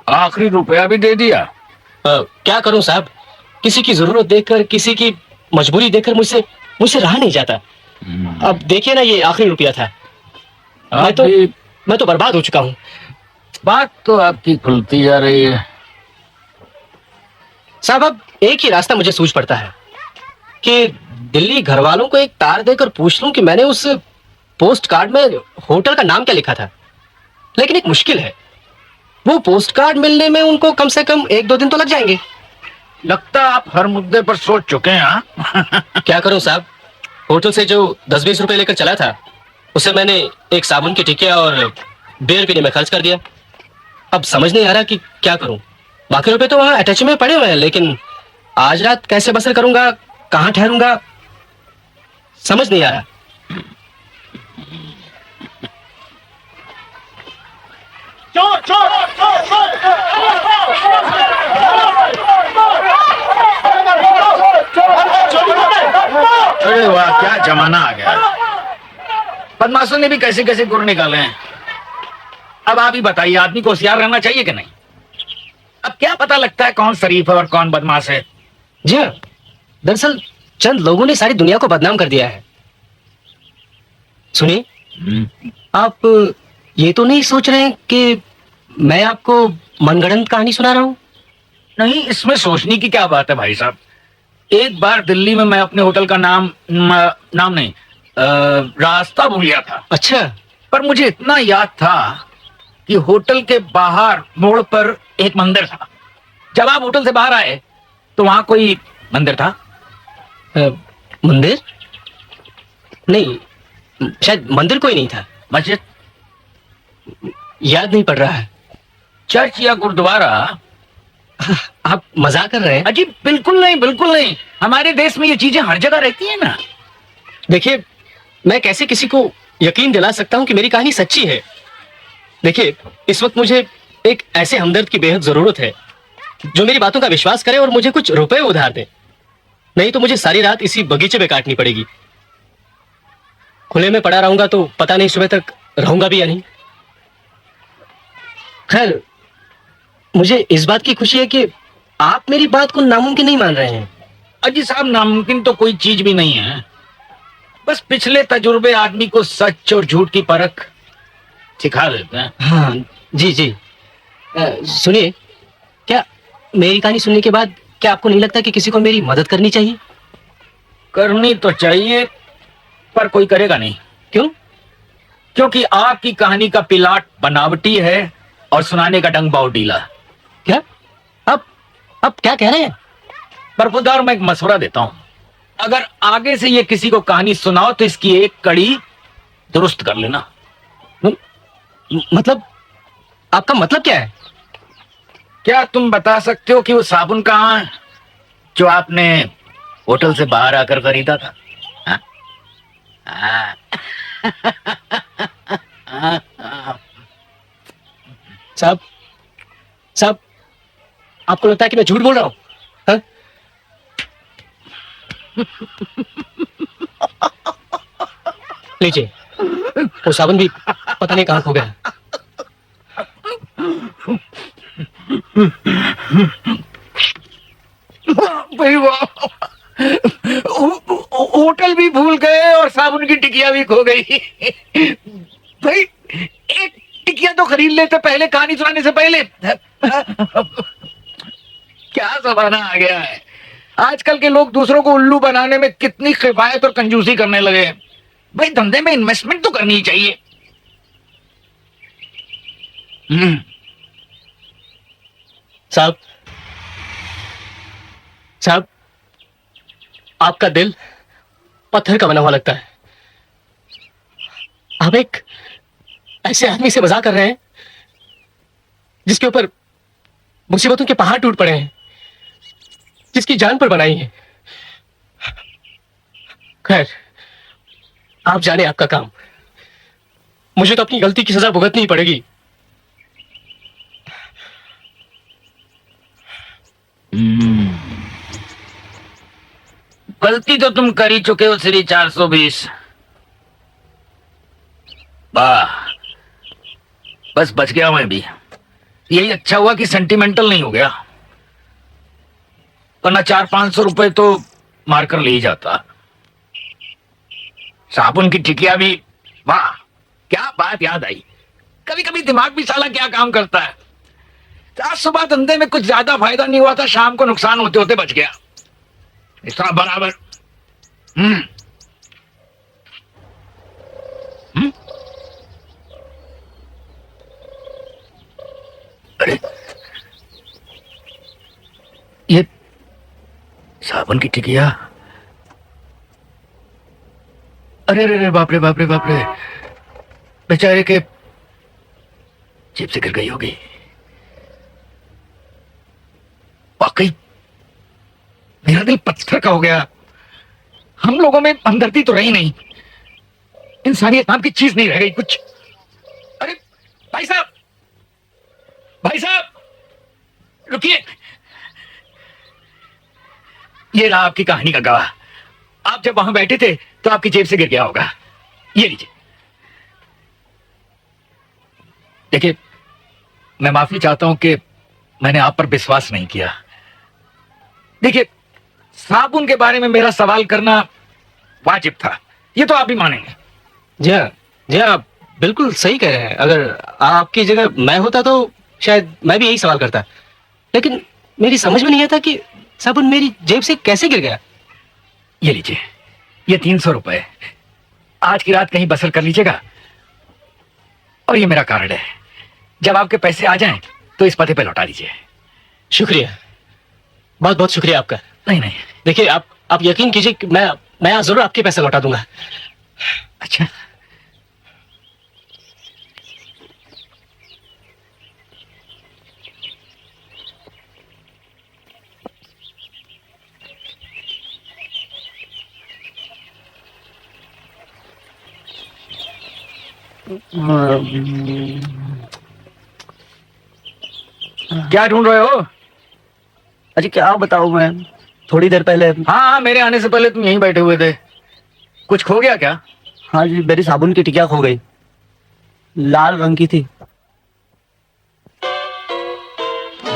आखिरी रुपया भी दे दिया। क्या करूं साहब, किसी की जरूरत देखकर, किसी की मजबूरी देखकर मुझसे मुझसे रहा नहीं जाता। अब देखिए ना, ये आखिरी रुपया था। मैं तो बर्बाद हो चुका हूँ। बात तो आपकी खुलती जा रही है साहब। अब एक ही रास्ता मुझे सूझ पड़ता है कि दिल्ली घर वालों को एक तार देकर पूछ लूं कि मैंने उस पोस्ट कार्ड में होटल का नाम क्या लिखा था। लेकिन एक मुश्किल है, वो पोस्ट कार्ड मिलने में उनको कम से कम 1-2 दिन तो लग जाएंगे। लगता आप हर मुद्दे पर सोच चुके हैं। हाँ? क्या करूं साहब, होटल से जो 10-20 रुपए लेकर चला था, उसे मैंने एक साबुन की टिकिया और बियर पीने में खर्च कर दिया। अब समझ नहीं आ रहा कि क्या करूं। बाकी रुपए तो वहां अटैच में पड़े हुए हैं, लेकिन आज रात कैसे बसर करूंगा, कहां ठहरूंगा, समझ नहीं आ रहा। अरे वाह, क्या जमाना आ गया। बदमाशों ने भी कैसे कैसे गुर निकाले हैं। अब आप ही बताइए, आदमी को होशियार रहना चाहिए कि नहीं? अब क्या पता लगता है कौन शरीफ है और कौन बदमाश है। जी हाँ, दरअसल चंद लोगों ने सारी दुनिया को बदनाम कर दिया है। सुनिए, आप ये तो नहीं सोच रहे हैं कि मैं आपको मनगढ़ंत कहानी सुना रहा हूं? नहीं, इसमें सोचने की क्या बात है भाई साहब। एक बार दिल्ली में मैं अपने होटल का नाम नहीं, रास्ता भूल गया था। अच्छा। पर मुझे इतना याद था कि होटल के बाहर मोड़ पर एक मंदिर था। जब आप होटल से बाहर आए तो वहां कोई मंदिर था। मंदिर नहीं, शायद मंदिर कोई नहीं था। मस्जिद? याद नहीं पड़ रहा है। चर्च या गुरुद्वारा? आप मजाक कर रहे हैं? अजी बिल्कुल नहीं, बिल्कुल नहीं। हमारे देश में ये चीजें हर जगह रहती है ना। देखिए, मैं कैसे किसी को यकीन दिला सकता हूं कि मेरी कहानी सच्ची है। देखिए, इस वक्त मुझे एक ऐसे हमदर्द की बेहद जरूरत है जो मेरी बातों का विश्वास करे और मुझे कुछ रुपए उधार दे। नहीं तो मुझे सारी रात इसी बगीचे में काटनी पड़ेगी। खुले में पड़ा रहूंगा तो पता नहीं सुबह तक रहूंगा भी या नहीं। खैर, मुझे इस बात की खुशी है कि आप मेरी बात को नामुमकिन नहीं मान रहे हैं। अजी साहब, नामुमकिन तो कोई चीज भी नहीं है। बस पिछले तजुर्बे आदमी को सच और झूठ की परख सिखा देते हैं। हाँ जी जी। सुनिए, क्या मेरी कहानी सुनने के बाद क्या आपको नहीं लगता कि किसी को मेरी मदद करनी चाहिए? करनी तो चाहिए, पर कोई करेगा नहीं। क्यों? क्योंकि आपकी कहानी का पिलाट बनावटी है और सुनाने का डंग बहुत ढीला। क्या? अब क्या कह रहे हैं? पर खुदार, मैं एक मशवरा देता हूं। अगर आगे से ये किसी को कहानी सुनाओ तो इसकी एक कड़ी दुरुस्त कर लेना। मतलब, आपका मतलब क्या है? क्या तुम बता सकते हो कि वो साबुन कहाँ है जो आपने होटल से बाहर आकर खरीदा था? साहब, आपको लगता है कि मैं झूठ बोल रहा हूं? हाँ? लीजिए, वो साबुन भी पता नहीं कहां खो गया। भाई वाह, होटल भी भूल गए और साबुन की टिकिया भी खो गई। भाई, एक टिकिया तो खरीद लेते पहले, कहानी सुनाने से पहले। क्या जमाना आ गया है। आजकल के लोग दूसरों को उल्लू बनाने में कितनी किफायत और कंजूसी करने लगे। भाई, धंधे में इन्वेस्टमेंट तो करनी चाहिए। साहब, आपका दिल पत्थर का बना हुआ लगता है। आप एक ऐसे आदमी से मजाक कर रहे हैं जिसके ऊपर मुसीबतों के पहाड़ टूट पड़े हैं, जिसकी जान पर बनाई है। खैर, आप जाने आपका काम। मुझे तो अपनी गलती की सजा भुगतनी ही पड़ेगी। गलती तो तुम कर ही चुके हो श्री 420। वाह, बस बच गया मैं भी। यही अच्छा हुआ कि सेंटिमेंटल नहीं हो गया, वरना 400-500 रुपए तो मारकर ले ही जाता। साबुन की टिकिया भी, वाह क्या बात याद आई। कभी कभी दिमाग भी साला क्या काम करता है। आज सुबह धंधे में कुछ ज्यादा फायदा नहीं हुआ था, शाम को नुकसान होते होते बच गया। इसका बराबर। हम्म हम्म? अरे ये साबुन की टिकिया, अरे अरे अरे, बाप रे बाप रे बाप रे, बेचारे के जेब से गिर गई होगी। वाकई मेरा दिल पत्थर का हो गया। हम लोगों में हमदर्दी तो रही नहीं, इंसानियत नाम की चीज नहीं रह गई कुछ। अरे भाई साहब, भाई साहब रुकिए। ये रहा आपकी कहानी का गवाह। आप जब वहां बैठे थे तो आपकी जेब से गिर गया होगा। ये लीजिए। देखिए, मैं माफी चाहता हूं कि मैंने आप पर विश्वास नहीं किया। देखिए, साबुन के बारे में मेरा सवाल करना वाजिब था, ये तो आप भी मानेंगे। जी हाँ, जी हाँ, आप बिल्कुल सही कह रहे हैं। अगर आपकी जगह मैं होता तो शायद मैं भी यही सवाल करता, लेकिन मेरी समझ में नहीं आता कि साबुन मेरी जेब से कैसे गिर गया। ये लीजिए, ये 300 रुपए आज की रात कहीं बसर कर लीजिएगा, और ये मेरा कार्ड है। जब आपके पैसे आ जाएं तो इस पते पे लौटा लीजिए। शुक्रिया, बहुत बहुत शुक्रिया आपका। नहीं नहीं, देखिए, आप यकीन कीजिए कि मैं आज जरूर आपके पैसे लौटा दूंगा। अच्छा क्या ढूंढ रहे हो? अजी क्या बताऊं मैं, थोड़ी देर पहले। हाँ हाँ, मेरे आने से पहले तुम यहीं बैठे हुए थे। कुछ खो गया क्या? हाँ जी, मेरी साबुन की टिकिया खो गई, लाल रंग की थी।